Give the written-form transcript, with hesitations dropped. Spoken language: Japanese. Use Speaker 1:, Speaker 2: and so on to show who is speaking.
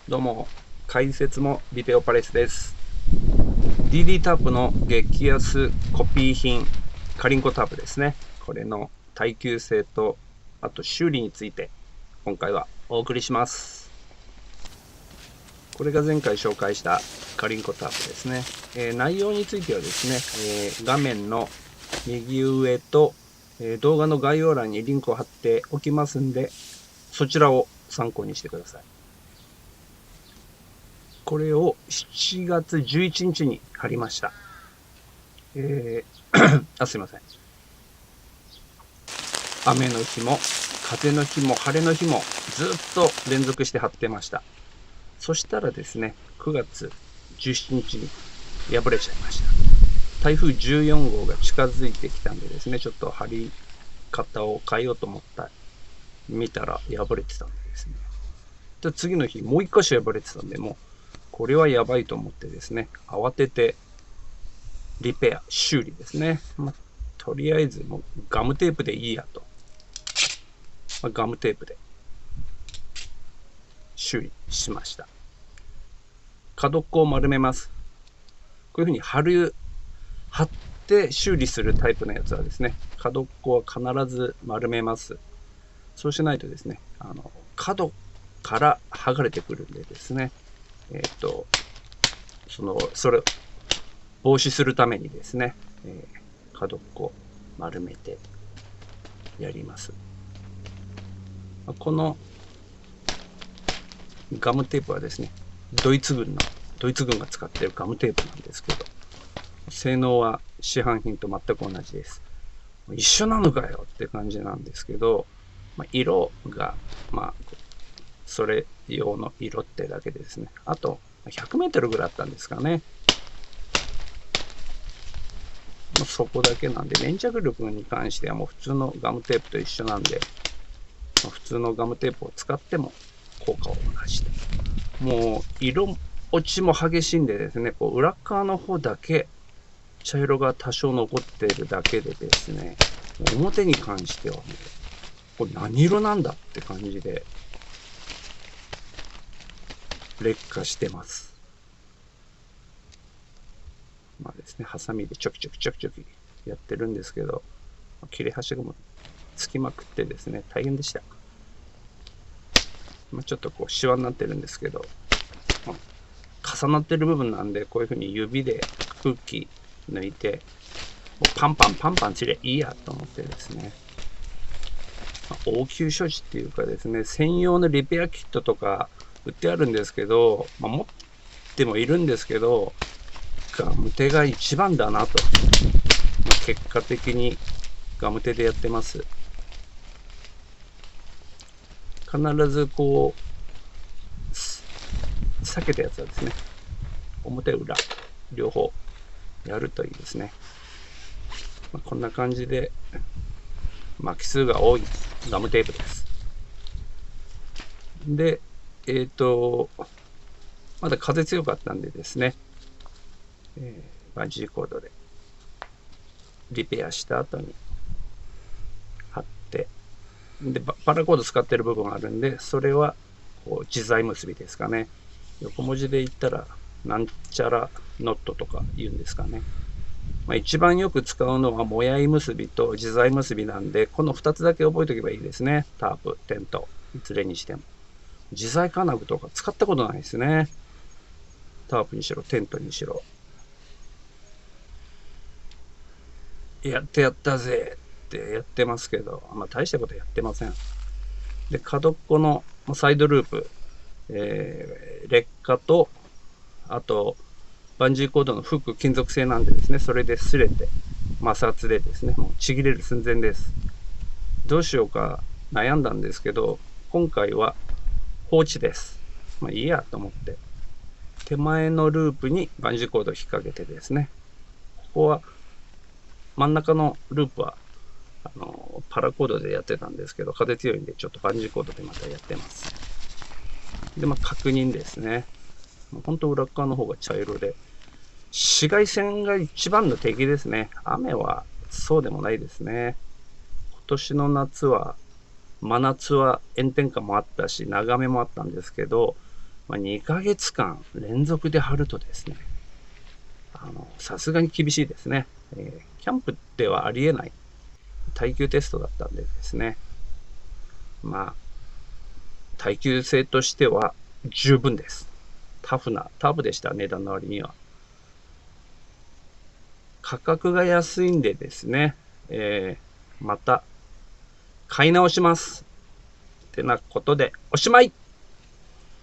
Speaker 1: どうも、解説もビデオパレスです。DD タープの激安コピー品、カリンコタープですね。これの耐久性と、あと修理について、今回はお送りします。これが前回紹介したカリンコタープですね。内容についてはですね、画面の右上と、動画の概要欄にリンクを貼っておきますんで、そちらを参考にしてください。これを7月11日に貼りました。すいません。雨の日も、風の日も、晴れの日も、ずっと連続して貼ってました。そしたらですね、9月17日に破れちゃいました。台風14号が近づいてきたんでですね、ちょっと貼り方を変えようと思った見たら破れてたんでですね。で、次の日、もう一箇所破れてたんで、もう、これはやばいと思ってですね、慌ててリペア、修理ですね。とりあえずもうガムテープでいいやと。ガムテープで修理しました。角っこを丸めます。こういうふうに貼って修理するタイプのやつはですね、角っこは必ず丸めます。そうしないとですね、角から剥がれてくるんでですね、それを防止するためにですね、角っこ丸めてやります。このガムテープはですね、ドイツ軍が使っているガムテープなんですけど、性能は市販品と全く同じです。一緒なのかよって感じなんですけど、色が、それ用の色ってだけでですね、あと100メートルぐらいあったんですかね。そこだけなんで、粘着力に関してはもう普通のガムテープと一緒なんで、普通のガムテープを使っても効果は同じで。もう色落ちも激しいんでですね、裏側の方だけ茶色が多少残っているだけでですね、表に関してはもう、これ何色なんだって感じで劣化してます。ですね、ハサミでちょきちょきやってるんですけど、切れ端がもうつきまくってですね、大変でした。ちょっとシワになってるんですけど、重なってる部分なんで、こういうふうに指で空気抜いて、パンパンすりゃいいやと思ってですね、応急処置っていうかですね、専用のリペアキットとか売ってあるんですけど、持ってもいるんですけど、ガムテが一番だなと。結果的にガムテでやってます。必ず避けたやつはですね、表裏両方やるといいですね。こんな感じで巻き数が多いガムテープです。で、まだ風強かったんでですね、バンジーコードでリペアした後に貼って、でパラコード使ってる部分があるんで、それは自在結びですかね。横文字で言ったらなんちゃらノットとか言うんですかね。一番よく使うのはもやい結びと自在結びなんで、この2つだけ覚えておけばいいですね。タープ、テント、いずれにしても。自在金具とか使ったことないですね。タープにしろ、テントにしろ。やってやったぜってやってますけど、大したことやってません。で、角っこのサイドループ、劣化と、あと、バンジーコードのフック金属製なんでですね、それで擦れて、摩擦でですね、もうちぎれる寸前です。どうしようか悩んだんですけど、今回は放置です。いいやと思って、手前のループにバンジーコードを引っ掛けてですね、ここは真ん中のループはパラコードでやってたんですけど、風強いんでちょっとバンジーコードでまたやってます。で、確認ですね。本当裏側の方が茶色で、紫外線が一番の敵ですね。雨はそうでもないですね。今年の夏は、真夏は炎天下もあったし、長雨もあったんですけど、2ヶ月間連続で張るとですね、さすがに厳しいですね。キャンプではありえない耐久テストだったんでですね、耐久性としては十分です。タフでした、値段の割には。価格が安いんでですね、また買い直します。ってなことでおしまい。